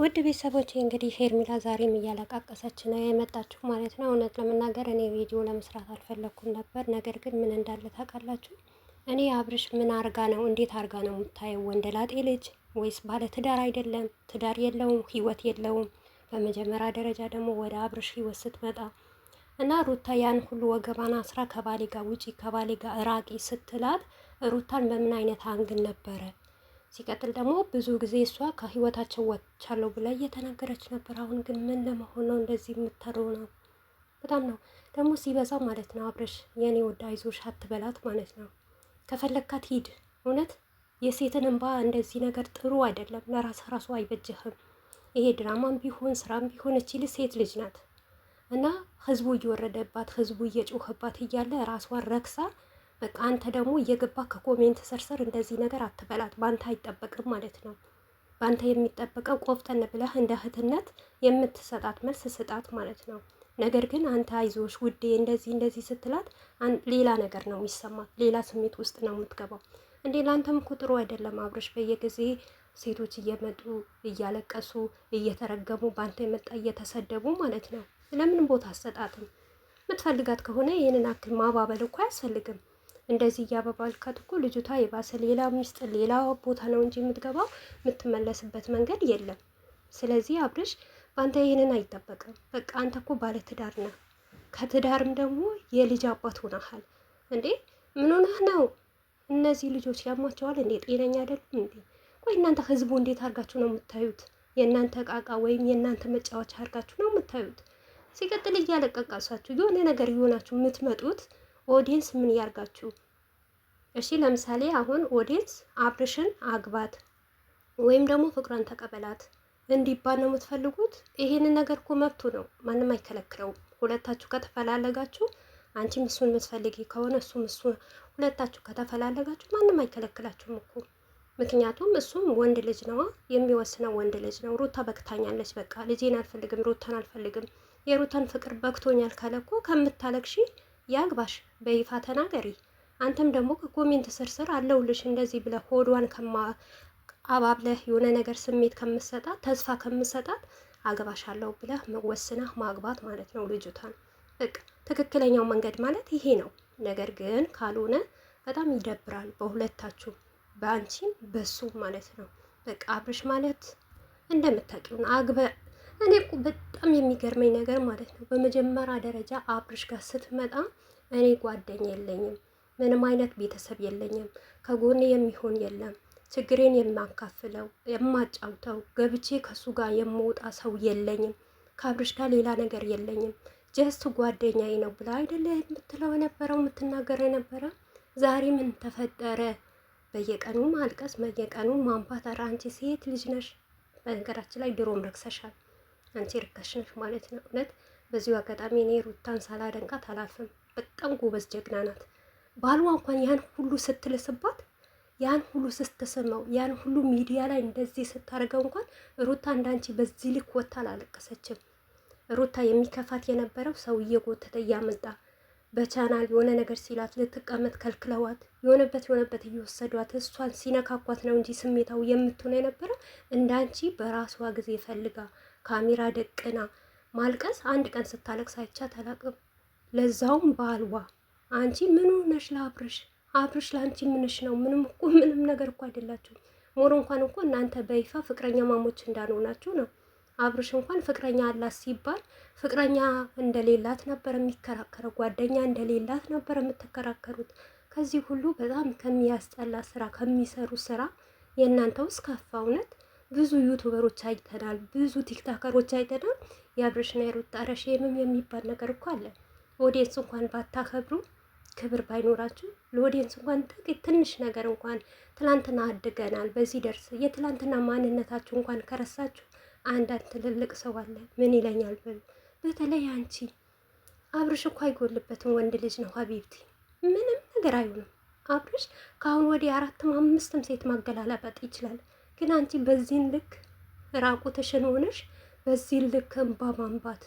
ውድ ቤተሰቦቼ እንግዲህ ሄርሜላ ዛሬም እያለቃቀሰች ነው የመጣችሁ ማለት ነው። እውነት ለመናገር እኔ ቪዲዮ ለመስራት አልፈለኩም ነበር። ነገር ግን ምን እንዳለ ታውቃላችሁ? እኔ አብርሽ ምን አርጋ ነው እንዴት አርጋ ነው የምታየው? ወንደላጤ ልጅ ወይስ ባለ ትዳር አይደለም? ትዳር የለውም፣ ህይወት የለውም። በመጀመሪያ ደረጃ ደግሞ ወደ አብርሽ ህይወት ስትመጣ እና ሩታ ያን ሁሉ ወገባና አስራ ከባሌ ጋር ውጪ ከባሌ ጋር ራቂ ስትላት ሩታን በምን አይነት አንግል ነበረ? ሲቀጥል ደግሞ ብዙ ጊዜ እሷ ከህይወታቸው ወጥቻለሁ ብላ እየተናገረች ነበር። አሁን ግን ምን ለመሆን ነው እንደዚህ የምታደው ነው? በጣም ነው ደግሞ ሲበዛ ማለት ነው። አብረሽ የኔ ወዳ አይዞሽ አትበላት ማለት ነው። ከፈለግካት ሂድ። እውነት የሴትን እንባ እንደዚህ ነገር ጥሩ አይደለም። ለራስ ራሱ አይበጅህም። ይሄ ድራማም ቢሆን ስራም ቢሆን እችል ሴት ልጅ ናት እና ህዝቡ እየወረደባት ህዝቡ እየጮኸባት እያለ ራሷን ረክሳ በቃ አንተ ደግሞ እየገባ ከኮሜንት ስር እንደዚህ ነገር አትበላት። ባንተ አይጠበቅም ማለት ነው። ባንተ የሚጠበቀው ቆፍጠን ብለህ እንደ እህትነት የምትሰጣት መልስ ስጣት ማለት ነው። ነገር ግን አንተ አይዞሽ ውዴ እንደዚህ ስትላት ሌላ ነገር ነው የሚሰማት፣ ሌላ ስሜት ውስጥ ነው የምትገባው። እንዴ ለአንተም እኮ ጥሩ አይደለም አብርሽ። በየጊዜ ሴቶች እየመጡ እያለቀሱ እየተረገሙ በአንተ የመጣ እየተሰደቡ ማለት ነው። ለምን ቦታ አሰጣትም? የምትፈልጋት ከሆነ ይህንን አክል ማባበል እኮ አያስፈልግም። እንደዚህ እያበባልካት እኮ ልጅቷ የባሰ ሌላ ሚስጥር ሌላ ቦታ ነው እንጂ የምትገባው የምትመለስበት መንገድ የለም። ስለዚህ አብርሽ በአንተ ይህንን አይጠበቅም። በቃ አንተ እኮ ባለትዳር ነህ። ከትዳርም ደግሞ የልጅ አባት ሆነሃል። እንዴ ምን ሆነህ ነው? እነዚህ ልጆች ያሟቸዋል እንዴ? ጤነኛ አይደሉም እንዴ? ቆይ እናንተ ህዝቡ እንዴት አድርጋችሁ ነው የምታዩት? የእናንተ ቃቃ ወይም የእናንተ መጫወቻ አድርጋችሁ ነው የምታዩት? ሲቀጥል እያለቀቃሳችሁ የሆነ ነገር እየሆናችሁ የምትመጡት ኦዲየንስ ምን ያርጋችሁ? እሺ ለምሳሌ አሁን ኦዲየንስ አብርሽን አግባት ወይም ደግሞ ፍቅሯን ተቀበላት እንዲባል ነው የምትፈልጉት። ይሄንን ነገር እኮ መብቱ ነው፣ ማንም አይከለክለውም። ሁለታችሁ ከተፈላለጋችሁ አንቺም እሱን የምትፈልጊ ከሆነ እሱም ሁለታችሁ ከተፈላለጋችሁ ማንም አይከለክላችሁም እኮ። ምክንያቱም እሱም ወንድ ልጅ ነው፣ የሚወስነው ወንድ ልጅ ነው። ሩታ በክታኛለች፣ በቃ ልጄን አልፈልግም፣ ሩታን አልፈልግም፣ የሩታን ፍቅር በክቶኛል ካለ እኮ ከምታለቅሺ ያግባሽ፣ በይፋ ተናገሪ። አንተም ደግሞ ከኮሜንት ስር አለውልሽ እንደዚህ ብለህ ሆዷን አባብለህ የሆነ ነገር ስሜት ከምሰጣት ተስፋ ከምሰጣት አገባሻለሁ ብለህ ወስነህ ማግባት ማለት ነው ልጅቷን። በቃ ትክክለኛው መንገድ ማለት ይሄ ነው። ነገር ግን ካልሆነ በጣም ይደብራል፣ በሁለታችሁ በአንቺም በሱ ማለት ነው። በቃ አብርሽ ማለት እንደምታውቂው እኔ እኮ በጣም የሚገርመኝ ነገር ማለት ነው፣ በመጀመሪያ ደረጃ አብርሽ ጋር ስትመጣ እኔ ጓደኛ የለኝም፣ ምንም አይነት ቤተሰብ የለኝም፣ ከጎኔ የሚሆን የለም፣ ችግሬን የማካፍለው የማጫውተው ገብቼ ከሱ ጋር የምወጣ ሰው የለኝም፣ ከአብርሽ ጋር ሌላ ነገር የለኝም፣ ጀስት ጓደኛዬ ነው ብላ አይደለ የምትለው የነበረው የምትናገረው የነበረ። ዛሬ ምን ተፈጠረ? በየቀኑ ማልቀስ፣ በየቀኑ ማንባት። ኧረ አንቺ ሴት ልጅ ነሽ። በነገራችን ላይ ድሮም ረክሰሻል። አንቺ ርካሽ ነሽ ማለት ነው። እውነት በዚሁ አጋጣሚ እኔ ሩታን ሳላደንቃት አላልፍም። በጣም ጎበዝ ጀግና ናት። ባሏ እንኳን ያን ሁሉ ስትልስባት፣ ያን ሁሉ ስትስመው፣ ያን ሁሉ ሚዲያ ላይ እንደዚህ ስታደርገው እንኳን ሩታ እንዳንቺ በዚህ ልክ ወጥታ አላለቀሰችም። ሩታ የሚከፋት የነበረው ሰው እየጎተተ እያመጣ በቻናል የሆነ ነገር ሲላት ልትቀመጥ ከልክለዋት የሆነበት እየወሰዷት እሷን ሲነካኳት ነው እንጂ ስሜታው የምትሆነ የነበረው እንዳንቺ በራሷ ጊዜ ፈልጋ ካሜራ ደቅና ማልቀስ አንድ ቀን ስታለቅስ አይቻት አላቅም። ለዛውም ባልዋ። አንቺ ምን ሆነሽ ለአብርሽ? አብርሽ ለአንቺ ምንሽ ነው? ምንም ነገር እኮ አይደላችሁ። ሞር እንኳን እኮ እናንተ በይፋ ፍቅረኛ ማሞች እንዳልሆናችሁ ነው። አብርሽ እንኳን ፍቅረኛ አላት ሲባል ፍቅረኛ እንደሌላት ነበር የሚከራከረው፣ ጓደኛ እንደሌላት ነበር የምትከራከሩት። ከዚህ ሁሉ በጣም ከሚያስጠላ ስራ ከሚሰሩ ስራ የእናንተ ውስጥ ከፋ። እውነት ብዙ ዩቱበሮች አይተናል፣ ብዙ ቲክታከሮች አይተናል። የአብርሽና የሩታ ሼምም የሚባል ነገር እኮ አለ። ኦዲየንስ እንኳን ባታከብሩ፣ ክብር ባይኖራችሁ፣ ለኦዲየንስ እንኳን ጥቂት ትንሽ ነገር እንኳን ትላንትና አድገናል በዚህ ደርስ የትላንትና ማንነታችሁ እንኳን ከረሳችሁ አንዳንድ ትልልቅ ሰው አለ ምን ይለኛል በሉ። በተለይ አንቺ አብርሽ እኮ አይጎልበትም፣ ወንድ ልጅ ነው ሀቢብቲ፣ ምንም ነገር አይሆንም። አብርሽ ከአሁን ወዲህ 4ም 5ም ሴት ማገላላበጥ ይችላል። ግን አንቺ በዚህን ልክ ራቁትሽን ሆነሽ በዚህ ልክ እንባ ማንባት፣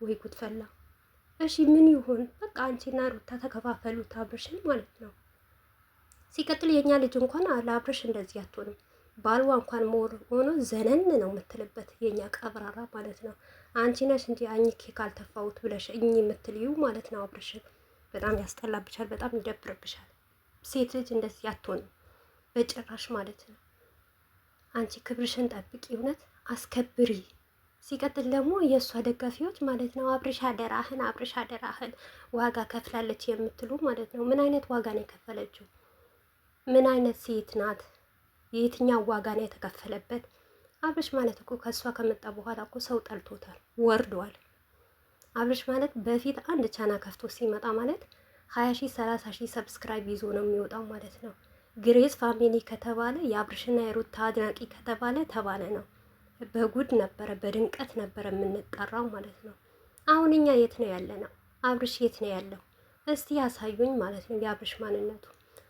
ወይ ጉድፈላ። እሺ ምን ይሁን በቃ አንቺና ሩታ ተከፋፈሉት አብርሽን ማለት ነው። ሲቀጥል የኛ ልጅ እንኳን ለአብርሽ እንደዚህ አትሆንም። ባልዋ እንኳን ሞር ሆኖ ዘነን ነው የምትልበት የኛ ቀብራራ ማለት ነው። አንቺ ነሽ እንጂ አኝኬ ካልተፋውት ብለሽ እኝ የምትልዩ ማለት ነው። አብርሽን በጣም ያስጠላብሻል፣ በጣም ይደብርብሻል። ሴት ልጅ እንደዚህ አትሆንም በጭራሽ ማለት ነው። አንቺ ክብርሽን ጠብቂ፣ እውነት አስከብሪ። ሲቀጥል ደግሞ የእሷ ደጋፊዎች ማለት ነው አብርሽ አደራህን፣ አብርሽ አደራህን ዋጋ ከፍላለች የምትሉ ማለት ነው። ምን አይነት ዋጋ ነው የከፈለችው? ምን አይነት ሴት ናት? የየትኛው ዋጋ ነው የተከፈለበት? አብርሽ ማለት እኮ ከእሷ ከመጣ በኋላ እኮ ሰው ጠልቶታል፣ ወርዷል። አብርሽ ማለት በፊት አንድ ቻና ከፍቶ ሲመጣ ማለት 20 ሺህ 30 ሺህ ሰብስክራይብ ይዞ ነው የሚወጣው ማለት ነው። ግሬስ ፋሚሊ ከተባለ የአብርሽና የሩታ አድናቂ ከተባለ ተባለ ነው። በጉድ ነበረ፣ በድንቀት ነበረ የምንጠራው ማለት ነው። አሁን እኛ የት ነው ያለ ነው? አብርሽ የት ነው ያለው? እስቲ ያሳዩኝ ማለት ነው የአብርሽ ማንነቱ።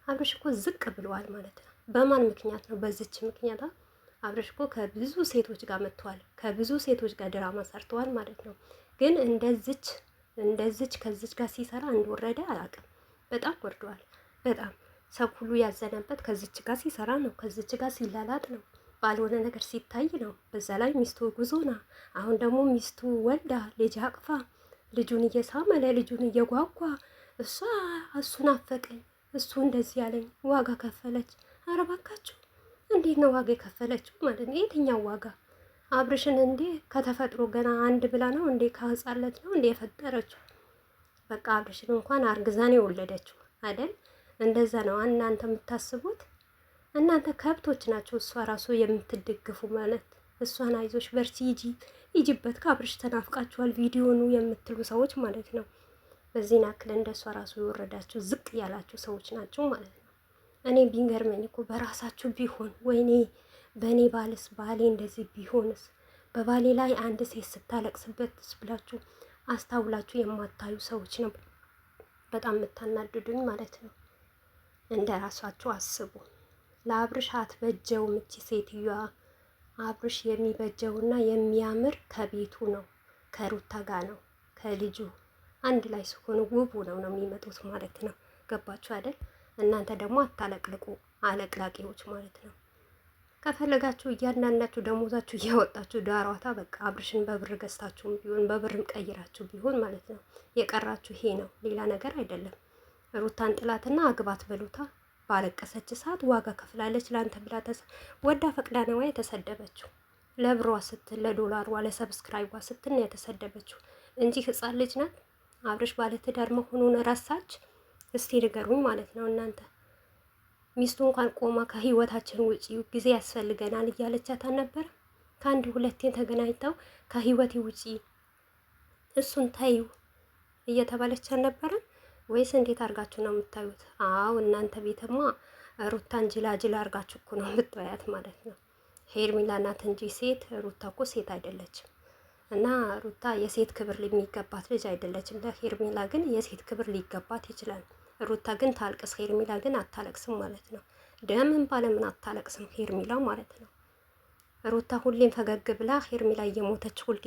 አብርሽ እኮ ዝቅ ብለዋል ማለት ነው። በማን ምክንያት ነው? በዚች ምክንያት አብርሽ እኮ ከብዙ ሴቶች ጋር መጥተዋል፣ ከብዙ ሴቶች ጋር ድራማ ሰርተዋል ማለት ነው። ግን እንደዚች ከዚች ጋር ሲሰራ እንደወረደ አላውቅም። በጣም ወርደዋል። በጣም ሰው ሁሉ ያዘነበት ከዚች ጋር ሲሰራ ነው፣ ከዚች ጋር ሲላላጥ ነው፣ ባልሆነ ነገር ሲታይ ነው። በዛ ላይ ሚስቱ ጉዞና አሁን ደግሞ ሚስቱ ወልዳ ልጅ አቅፋ ልጁን እየሳመ ለልጁን እየጓጓ እሱን አፈቀኝ እሱ እንደዚህ ያለኝ ዋጋ ከፈለች። ኧረ እባካችሁ እንዴት ነው ዋጋ የከፈለችው ማለት ነው? የትኛው ዋጋ? አብርሽን እንዴ ከተፈጥሮ ገና አንድ ብላ ነው እንዴ ከህፃለት ነው እንዴ የፈጠረችው? በቃ አብርሽን እንኳን አርግዛን የወለደችው አይደል? እንደዛ ነው እናንተ የምታስቡት። እናንተ ከብቶች ናቸው። እሷ ራሱ የምትደግፉ ማለት እሷን አይዞሽ በርቺ ሂጂበት ከአብርሽ ተናፍቃችኋል ቪዲዮኑ የምትሉ ሰዎች ማለት ነው። በዚህ ናክል እንደሷ ራሱ የወረዳችሁ ዝቅ ያላችሁ ሰዎች ናቸው ማለት ነው። እኔ ቢንገርመኝ እኮ በራሳችሁ ቢሆን ወይኔ በእኔ ባልስ ባሌ እንደዚህ ቢሆንስ በባሌ ላይ አንድ ሴት ስታለቅስበትስ ብላችሁ አስታውላችሁ የማታዩ ሰዎች ነው በጣም የምታናድዱኝ ማለት ነው። እንደ ራሳችሁ አስቡ። ለአብርሽ አትበጀውም እቺ ሴትዮዋ። አብርሽ የሚበጀውና የሚያምር ከቤቱ ነው፣ ከሩታ ጋር ነው፣ ከልጁ አንድ ላይ ሲሆኑ ውቡ ነው የሚመጡት ማለት ነው። ገባችሁ አይደል? እናንተ ደግሞ አታለቅልቁ፣ አለቅላቂዎች ማለት ነው። ከፈለጋችሁ እያንዳንዳችሁ ደሞዛችሁ እያወጣችሁ ዳሯታ በቃ አብርሽን በብር ገዝታችሁም ቢሆን በብርም ቀይራችሁ ቢሆን ማለት ነው። የቀራችሁ ይሄ ነው፣ ሌላ ነገር አይደለም። ሩታን ጥላትና አግባት በሉታ። ባለቀሰች ሰዓት ዋጋ ከፍላለች። ለአንተ ብላ ወዳ ፈቅዳ ነው የተሰደበችው። ለብሯ ስትል፣ ለዶላሯ፣ ለሰብስክራይቧ ስትል ነው የተሰደበችው እንጂ ህፃን ልጅ ናት። አብርሽ ባለትዳር መሆኑን ረሳች? እስቲ ንገሩኝ ማለት ነው እናንተ። ሚስቱ እንኳን ቆማ ከህይወታችን ውጪ ጊዜ ያስፈልገናል እያለቻት አልነበረ? ከአንድ ሁለቴ ተገናኝተው ከህይወቴ ውጪ እሱን ታዩ እየተባለች አልነበረ? ወይስ እንዴት አድርጋችሁ ነው የምታዩት? አዎ እናንተ ቤትማ ሩታን ጅላጅላ አድርጋችሁ እኮ ነው የምትበያት ማለት ነው። ሄርሜላ ናት እንጂ ሴት፣ ሩታ እኮ ሴት አይደለችም። እና ሩታ የሴት ክብር የሚገባት ልጅ አይደለችም። ለሄርሜላ ግን የሴት ክብር ሊገባት ይችላል። ሩታ ግን ታልቅስ፣ ሄርሜላ ግን አታለቅስም ማለት ነው። ደምን ባለምን አታለቅስም ሄርሜላ ማለት ነው። ሩታ ሁሌም ፈገግ ብላ ሄርሜላ እየሞተች ሁሌ